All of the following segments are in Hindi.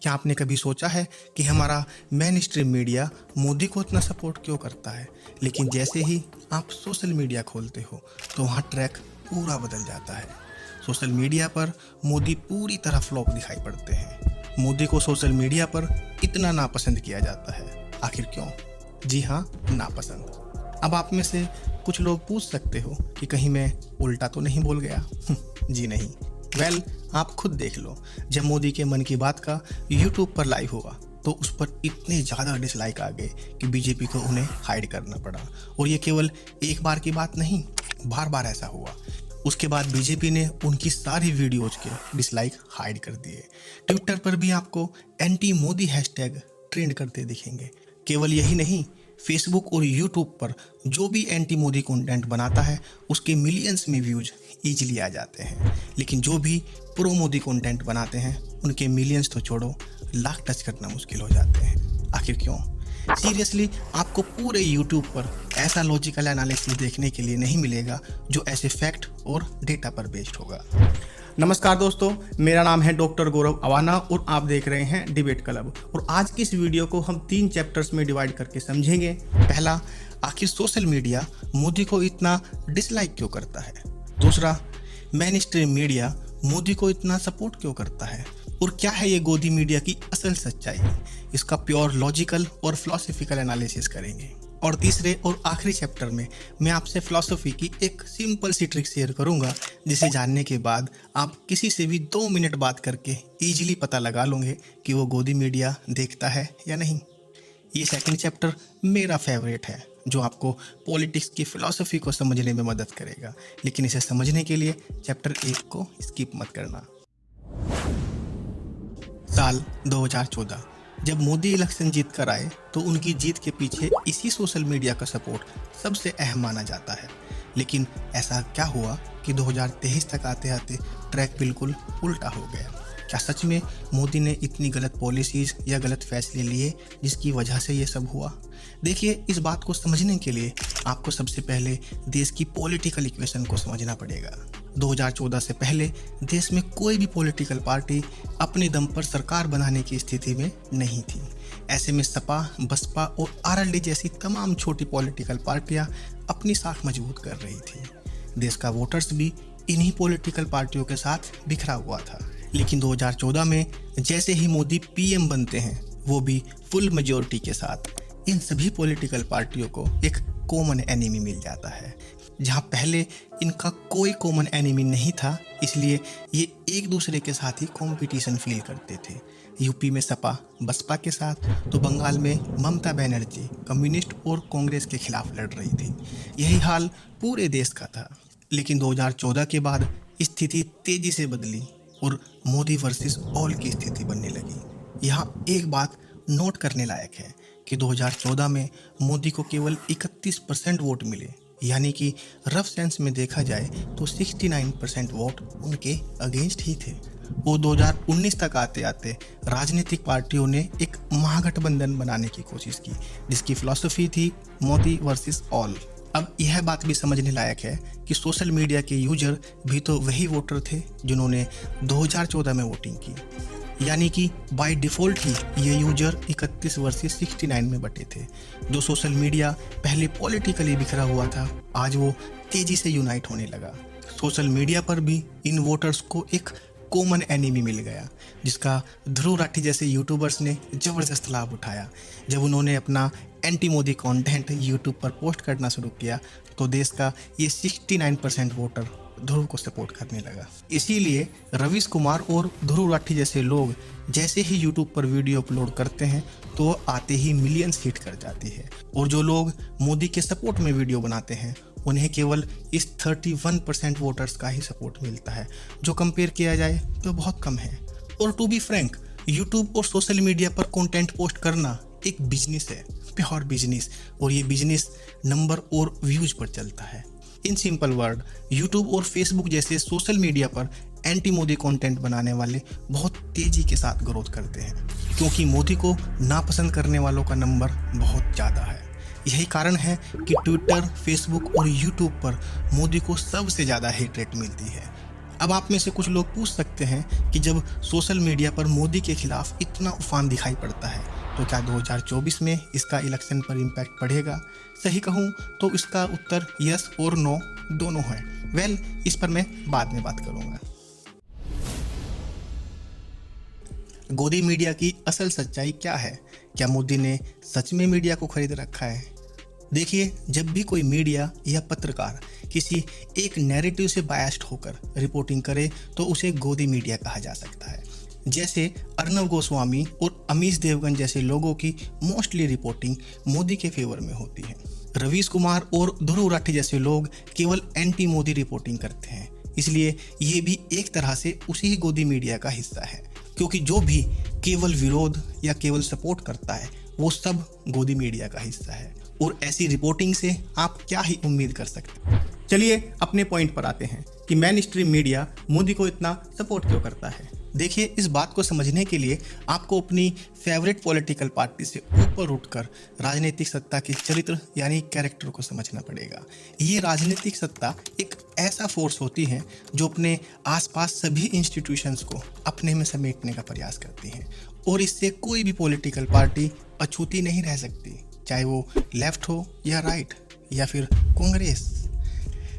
क्या आपने कभी सोचा है कि हमारा मेन स्ट्रीम मीडिया मोदी को इतना सपोर्ट क्यों करता है, लेकिन जैसे ही आप सोशल मीडिया खोलते हो तो वहाँ ट्रैक पूरा बदल जाता है। सोशल मीडिया पर मोदी पूरी तरह फ्लॉप दिखाई पड़ते हैं। मोदी को सोशल मीडिया पर इतना नापसंद किया जाता है, आखिर क्यों? जी हाँ, नापसंद। अब आप में से कुछ लोग पूछ सकते हो कि कहीं मैं उल्टा तो नहीं बोल गया? जी नहीं। आप खुद देख लो, जब मोदी के मन की बात का यूट्यूब पर लाइव हुआ तो उस पर इतने ज़्यादा डिसलाइक आ गए कि बीजेपी को उन्हें हाइड करना पड़ा। और ये केवल एक बार की बात नहीं, बार बार ऐसा हुआ। उसके बाद बीजेपी ने उनकी सारी वीडियोज के डिसलाइक हाइड कर दिए। ट्विटर पर भी आपको एंटी मोदी हैशटैग ट्रेंड करते दिखेंगे। केवल यही नहीं, फेसबुक और यूट्यूब पर जो भी एंटी मोदी कंटेंट बनाता है उसके मिलियंस में व्यूज ईजिली आ जाते हैं, लेकिन जो भी प्रो मोदी कंटेंट बनाते हैं उनके मिलियंस तो छोड़ो, लाख टच करना मुश्किल हो जाते हैं। आखिर क्यों? सीरियसली, आपको पूरे यूट्यूब पर ऐसा लॉजिकल एनालिसिस देखने के लिए नहीं मिलेगा जो ऐसे फैक्ट और डेटा पर बेस्ड होगा। नमस्कार दोस्तों, मेरा नाम है डॉक्टर गौरव अवाना और आप देख रहे हैं डिबेट क्लब। और आज की इस वीडियो को हम 3 चैप्टर्स में डिवाइड करके समझेंगे। पहला, आखिर सोशल मीडिया मोदी को इतना डिसलाइक क्यों करता है। दूसरा, मेन स्ट्रीम मीडिया मोदी को इतना सपोर्ट क्यों करता है और क्या है ये गोदी मीडिया की असल सच्चाई। इसका प्योर लॉजिकल और फिलोसॉफिकल एनालिसिस करेंगे। और तीसरे और आखिरी चैप्टर में मैं आपसे फिलॉसफी की एक सिंपल सी ट्रिक शेयर करूंगा, जिसे जानने के बाद आप किसी से भी 2 मिनट बात करके इजीली पता लगा लोगे कि वो गोदी मीडिया देखता है या नहीं। ये सेकंड चैप्टर मेरा फेवरेट है, जो आपको पॉलिटिक्स की फिलॉसफी को समझने में मदद करेगा, लेकिन इसे समझने के लिए चैप्टर 1 को स्किप मत करना। साल 2014 जब मोदी इलेक्शन जीत कर आए तो उनकी जीत के पीछे इसी सोशल मीडिया का सपोर्ट सबसे अहम माना जाता है। लेकिन ऐसा क्या हुआ कि 2023 तक आते आते ट्रैक बिल्कुल उल्टा हो गया? क्या सच में मोदी ने इतनी गलत पॉलिसीज़ या गलत फैसले लिए जिसकी वजह से ये सब हुआ? देखिए, इस बात को समझने के लिए आपको सबसे पहले देश की पॉलिटिकल इक्वेशन को समझना पड़ेगा। 2014 से पहले देश में कोई भी पॉलिटिकल पार्टी अपने दम पर सरकार बनाने की स्थिति में नहीं थी। ऐसे में सपा, बसपा और आरएलडी जैसी तमाम छोटी पॉलिटिकल पार्टियां अपनी साख मजबूत कर रही थी। देश का वोटर्स भी इन्हीं पॉलिटिकल पार्टियों के साथ बिखरा हुआ था। लेकिन 2014 में जैसे ही मोदी पीएम बनते हैं, वो भी फुल मेजॉरिटी के साथ, इन सभी पॉलिटिकल पार्टियों को एक कॉमन एनिमी मिल जाता है। जहां पहले इनका कोई कॉमन एनिमी नहीं था, इसलिए ये एक दूसरे के साथ ही कंपटीशन फील करते थे। यूपी में सपा बसपा के साथ, तो बंगाल में ममता बनर्जी कम्युनिस्ट और कांग्रेस के खिलाफ लड़ रही थी। यही हाल पूरे देश का था। लेकिन 2014 के बाद स्थिति तेजी से बदली और मोदी वर्सेस ऑल की स्थिति बनने लगी। यहाँ एक बात नोट करने लायक है कि 2014 में मोदी को केवल 31% वोट मिले, यानी कि रफ सेंस में देखा जाए तो 69% वोट उनके अगेंस्ट ही थे। वो 2019 तक आते आते राजनीतिक पार्टियों ने एक महागठबंधन बनाने की कोशिश की, जिसकी फिलॉसफी थी मोदी वर्सेस ऑल। अब यह बात भी समझने लायक है कि सोशल मीडिया के यूजर भी तो वही वोटर थे जिन्होंने 2014 में वोटिंग की, यानी कि बाय डिफ़ॉल्ट ही ये यूजर 31 वर्सेस 69 में बटे थे। जो सोशल मीडिया पहले पॉलिटिकली बिखरा हुआ था, आज वो तेज़ी से यूनाइट होने लगा। सोशल मीडिया पर भी इन वोटर्स को एक कॉमन एनिमी मिल गया, जिसका ध्रुव राठी जैसे यूट्यूबर्स ने ज़बरदस्त लाभ उठाया। जब उन्होंने अपना एंटी मोदी कंटेंट यूट्यूब पर पोस्ट करना शुरू किया तो देश का ये 69% वोटर ध्रुव को सपोर्ट करने लगा। इसीलिए रवीश कुमार और ध्रुव राठी जैसे लोग जैसे ही यूट्यूब पर वीडियो अपलोड करते हैं तो आते ही मिलियंस हिट कर जाती है। और जो लोग मोदी के सपोर्ट में वीडियो बनाते हैं उन्हें केवल इस 31% वोटर्स का ही सपोर्ट मिलता है, जो कंपेयर किया जाए तो बहुत कम है। और टू बी फ्रैंक, यूट्यूब और सोशल मीडिया पर कंटेंट पोस्ट करना एक बिजनेस है, प्योर बिजनेस। और ये बिजनेस नंबर और व्यूज पर चलता है। इन सिंपल वर्ड, यूट्यूब और फेसबुक जैसे सोशल मीडिया पर एंटी मोदी कंटेंट बनाने वाले बहुत तेजी के साथ ग्रोथ करते हैं, क्योंकि मोदी को नापसंद करने वालों का नंबर बहुत ज़्यादा है। यही कारण है कि ट्विटर, फेसबुक और यूट्यूब पर मोदी को सबसे ज़्यादा हेट रेट मिलती है। अब आप में से कुछ लोग पूछ सकते हैं कि जब सोशल मीडिया पर मोदी के खिलाफ इतना उफान दिखाई पड़ता है तो क्या 2024 में इसका इलेक्शन पर इम्पैक्ट पड़ेगा? सही कहूँ तो इसका उत्तर यस और नो दोनों है। वेल, इस पर मैं बाद में बात करूँगा। गोदी मीडिया की असल सच्चाई क्या है? क्या मोदी ने सच में मीडिया को खरीद रखा है? देखिए, जब भी कोई मीडिया या पत्रकार किसी एक नैरेटिव से बायस्ड होकर रिपोर्टिंग करे तो उसे गोदी मीडिया कहा जा सकता है। जैसे अर्नब गोस्वामी और अमीश देवगन जैसे लोगों की मोस्टली रिपोर्टिंग मोदी के फेवर में होती है। रवीश कुमार और ध्रुव राठी जैसे लोग केवल एंटी मोदी रिपोर्टिंग करते हैं, इसलिए ये भी एक तरह से उसी ही गोदी मीडिया का हिस्सा है, क्योंकि जो भी केवल विरोध या केवल सपोर्ट करता है वो सब गोदी मीडिया का हिस्सा है। और ऐसी रिपोर्टिंग से आप क्या ही उम्मीद कर सकते हैं। चलिए अपने पॉइंट पर आते हैं कि मेन स्ट्रीम मीडिया मोदी को इतना सपोर्ट क्यों करता है। देखिए, इस बात को समझने के लिए आपको अपनी फेवरेट पॉलिटिकल पार्टी से ऊपर उठकर राजनीतिक सत्ता के चरित्र यानी कैरेक्टर को समझना पड़ेगा। ये राजनीतिक सत्ता एक ऐसा फोर्स होती है जो अपने आसपास सभी इंस्टीट्यूशंस को अपने में समेटने का प्रयास करती है और इससे कोई भी पॉलिटिकल पार्टी अछूती नहीं रह सकती, चाहे वो लेफ्ट हो या राइट या फिर कांग्रेस।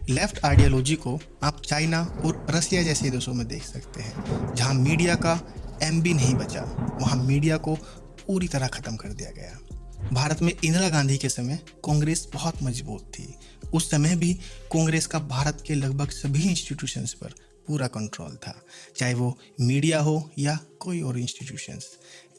लेफ्ट आइडियोलॉजी को आप चाइना और रसिया जैसे देशों में देख सकते हैं, जहां मीडिया का एम भी नहीं बचा, वहां मीडिया को पूरी तरह खत्म कर दिया गया। भारत में इंदिरा गांधी के समय कांग्रेस बहुत मजबूत थी। उस समय भी कांग्रेस का भारत के लगभग सभी इंस्टीट्यूशंस पर पूरा कंट्रोल था, चाहे वो मीडिया हो या कोई और इंस्टीट्यूशंस।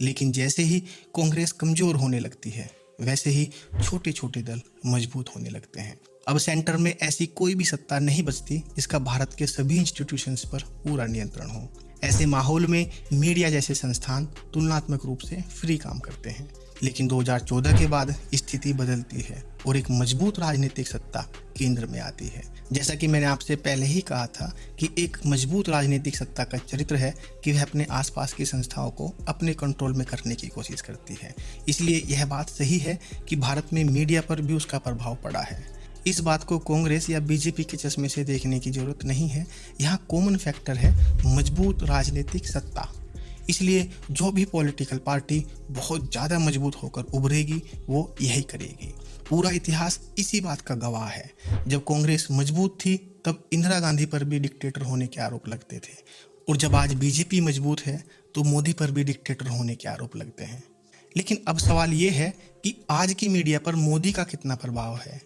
लेकिन जैसे ही कांग्रेस कमज़ोर होने लगती है वैसे ही छोटे छोटे दल मजबूत होने लगते हैं। अब सेंटर में ऐसी कोई भी सत्ता नहीं बचती जिसका भारत के सभी इंस्टीट्यूशंस पर पूरा नियंत्रण हो। ऐसे माहौल में मीडिया जैसे संस्थान तुलनात्मक रूप से फ्री काम करते हैं। लेकिन 2014 के बाद स्थिति बदलती है और एक मजबूत राजनीतिक सत्ता केंद्र में आती है। जैसा कि मैंने आपसे पहले ही कहा था कि एक मजबूत राजनीतिक सत्ता का चरित्र है कि वह अपने आसपास की संस्थाओं को अपने कंट्रोल में करने की कोशिश करती है। इसलिए यह बात सही है कि भारत में मीडिया पर भी उसका प्रभाव पड़ा है। इस बात को कांग्रेस या बीजेपी के चश्मे से देखने की जरूरत नहीं है। यहाँ कॉमन फैक्टर है मजबूत राजनीतिक सत्ता। इसलिए जो भी पॉलिटिकल पार्टी बहुत ज़्यादा मजबूत होकर उभरेगी वो यही करेगी। पूरा इतिहास इसी बात का गवाह है। जब कांग्रेस मजबूत थी तब इंदिरा गांधी पर भी डिक्टेटर होने के आरोप लगते थे, और जब आज बीजेपी मजबूत है तो मोदी पर भी डिक्टेटर होने के आरोप लगते हैं। लेकिन अब सवाल ये है कि आज की मीडिया पर मोदी का कितना प्रभाव है।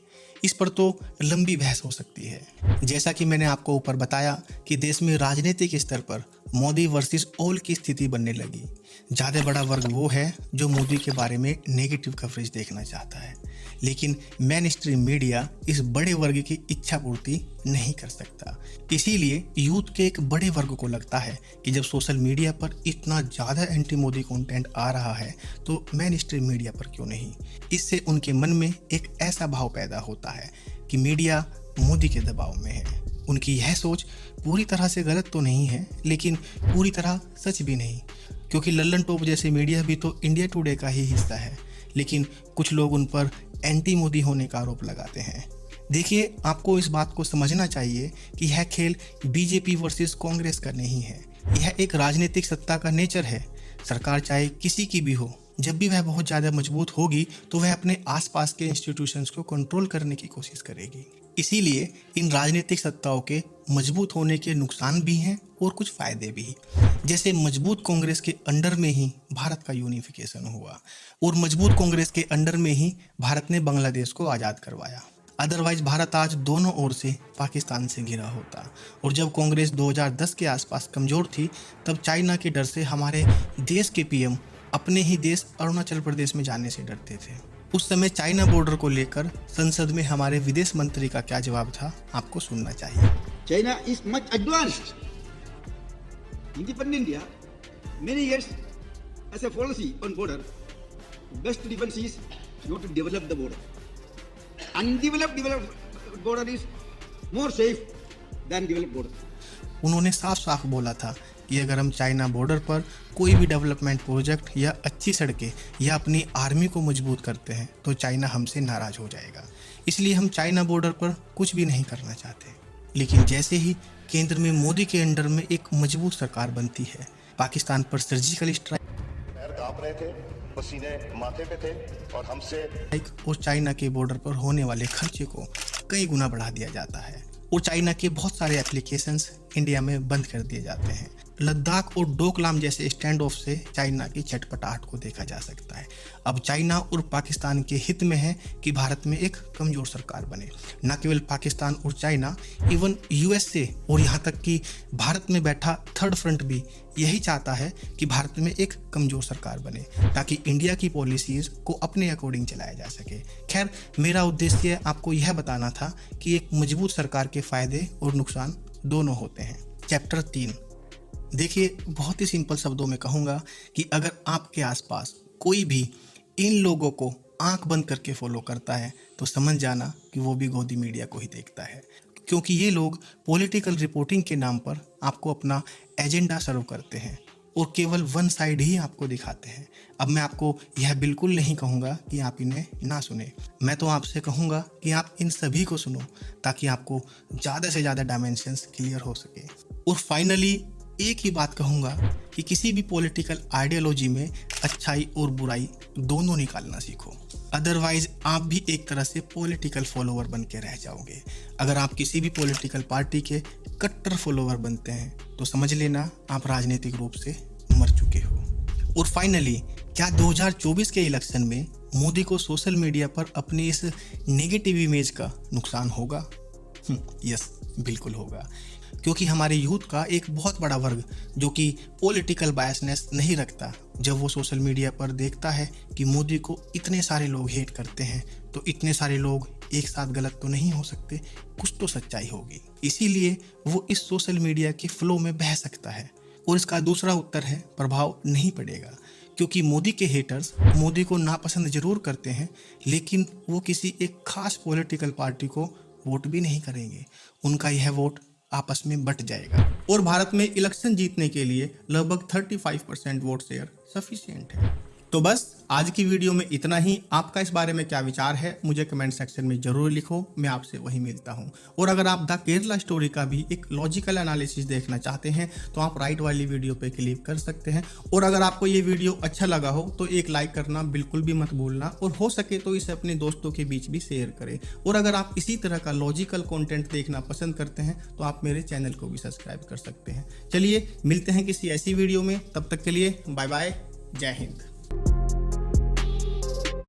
इस पर तो लंबी बहस हो सकती है। जैसा कि मैंने आपको ऊपर बताया कि देश में राजनीतिक स्तर पर मोदी वर्सेस ऑल की स्थिति बनने लगी। ज़्यादा बड़ा वर्ग वो है जो मोदी के बारे में नेगेटिव कवरेज देखना चाहता है, लेकिन मेन स्ट्रीम मीडिया इस बड़े वर्ग की इच्छा पूर्ति नहीं कर सकता। इसीलिए यूथ के एक बड़े वर्ग को लगता है कि जब सोशल मीडिया पर इतना ज़्यादा एंटी मोदी कंटेंट आ रहा है तो मेन स्ट्रीम मीडिया पर क्यों नहीं। इससे उनके मन में एक ऐसा भाव पैदा होता है कि मीडिया मोदी के दबाव में है। उनकी यह सोच पूरी तरह से गलत तो नहीं है, लेकिन पूरी तरह सच भी नहीं, क्योंकि लल्लन टॉप जैसे मीडिया भी तो इंडिया टुडे का ही हिस्सा है। लेकिन कुछ लोग उन पर एंटी मोदी होने का आरोप लगाते हैं। देखिए, आपको इस बात को समझना चाहिए कि यह खेल बीजेपी वर्सेस कांग्रेस का नहीं है। यह एक राजनीतिक सत्ता का नेचर है। सरकार चाहे किसी की भी हो, जब भी वह बहुत ज़्यादा मजबूत होगी तो वह अपने आसपास के इंस्टीट्यूशंस को कंट्रोल करने की कोशिश करेगी। इसीलिए इन राजनीतिक सत्ताओं के मजबूत होने के नुकसान भी हैं और कुछ फ़ायदे भी। जैसे मजबूत कांग्रेस के अंडर में ही भारत का यूनिफिकेशन हुआ, और मजबूत कांग्रेस के अंडर में ही भारत ने बांग्लादेश को आज़ाद करवाया। अदरवाइज भारत आज दोनों ओर से पाकिस्तान से घिरा होता। और जब कांग्रेस 2010 के आसपास कमज़ोर थी तब चाइना के डर से हमारे देश के पीएम अपने ही देश अरुणाचल प्रदेश में जाने से डरते थे। उस समय चाइना बॉर्डर को लेकर संसद में हमारे विदेश मंत्री का क्या जवाब था, आपको सुनना चाहिए। China is much advanced independent India many years as a policy on border. Best defense is not to develop the border. Undeveloped border is more safe than developed border. उन्होंने साफ साफ बोला था कि अगर हम चाइना बॉर्डर पर कोई भी डेवलपमेंट प्रोजेक्ट या अच्छी सड़कें या अपनी आर्मी को मजबूत करते हैं तो चाइना हमसे नाराज़ हो जाएगा। इसलिए हम चाइना बॉर्डर पर कुछ भी नहीं करना चाहते। लेकिन जैसे ही केंद्र में मोदी के अंडर में एक मजबूत सरकार बनती है। पाकिस्तान पर सर्जिकल स्ट्राइक पैर कांप रहे थे, पसीने माथे पे थे और हमसे और चाइना के बॉर्डर पर होने वाले खर्चे को कई गुना बढ़ा दिया जाता है और चाइना के बहुत सारे एप्लीकेशंस इंडिया में बंद कर दिए जाते हैं। लद्दाख और डोकलाम जैसे स्टैंड ऑफ से चाइना की चटपटाहट को देखा जा सकता है। अब चाइना और पाकिस्तान के हित में है कि भारत में एक कमजोर सरकार बने। न केवल पाकिस्तान और चाइना, इवन यूएसए और यहाँ तक कि भारत में बैठा थर्ड फ्रंट भी यही चाहता है कि भारत में एक कमजोर सरकार बने ताकि इंडिया की पॉलिसीज को अपने अकॉर्डिंग चलाया जा सके। खैर, मेरा उद्देश्य आपको यह बताना था कि एक मजबूत सरकार के फायदे और नुकसान दोनों होते हैं। चैप्टर 3। देखिए, बहुत ही सिंपल शब्दों में कहूँगा कि अगर आपके आसपास कोई भी इन लोगों को आंख बंद करके फॉलो करता है तो समझ जाना कि वो भी गोदी मीडिया को ही देखता है, क्योंकि ये लोग पॉलिटिकल रिपोर्टिंग के नाम पर आपको अपना एजेंडा सर्व करते हैं और केवल वन साइड ही आपको दिखाते हैं। अब मैं आपको यह बिल्कुल नहीं कहूँगा कि आप इन्हें ना सुने, मैं तो आपसे कहूँगा कि आप इन सभी को सुनो ताकि आपको ज़्यादा से ज़्यादा डायमेंशंस क्लियर हो सके। और फाइनली एक ही बात कहूँगा कि किसी भी पॉलिटिकल आइडियोलॉजी में अच्छाई और बुराई दोनों निकालना सीखो, अदरवाइज आप भी एक तरह से पॉलिटिकल फॉलोवर बन के रह जाओगे। अगर आप किसी भी पॉलिटिकल पार्टी के कट्टर फॉलोवर बनते हैं तो समझ लेना आप राजनीतिक रूप से मर चुके हो। और फाइनली, क्या 2024 के इलेक्शन में मोदी को सोशल मीडिया पर अपनी इस नेगेटिव इमेज का नुकसान होगा? यस, बिल्कुल होगा, क्योंकि हमारे यूथ का एक बहुत बड़ा वर्ग जो कि पॉलिटिकल बायसनेस नहीं रखता, जब वो सोशल मीडिया पर देखता है कि मोदी को इतने सारे लोग हेट करते हैं तो इतने सारे लोग एक साथ गलत तो नहीं हो सकते, कुछ तो सच्चाई होगी। इसीलिए वो इस सोशल मीडिया के फ्लो में बह सकता है। और इसका दूसरा उत्तर है प्रभाव नहीं पड़ेगा, क्योंकि मोदी के हेटर्स मोदी को नापसंद जरूर करते हैं, लेकिन वो किसी एक खास पॉलिटिकल पार्टी को वोट भी नहीं करेंगे। उनका यह वोट आपस में बट जाएगा और भारत में इलेक्शन जीतने के लिए लगभग 35% वोट शेयर सफिशिएंट है। तो बस आज की वीडियो में इतना ही। आपका इस बारे में क्या विचार है मुझे कमेंट सेक्शन में जरूर लिखो, मैं आपसे वही मिलता हूँ। और अगर आप द केरला स्टोरी का भी एक लॉजिकल एनालिसिस देखना चाहते हैं तो आप राइट वाली वीडियो पे क्लिक कर सकते हैं। और अगर आपको ये वीडियो अच्छा लगा हो तो एक लाइक करना बिल्कुल भी मत भूलना, और हो सके तो इसे अपने दोस्तों के बीच भी शेयर करें। और अगर आप इसी तरह का लॉजिकल कॉन्टेंट देखना पसंद करते हैं तो आप मेरे चैनल को भी सब्सक्राइब कर सकते हैं। चलिए मिलते हैं किसी ऐसी वीडियो में, तब तक के लिए बाय बाय, जय हिंद।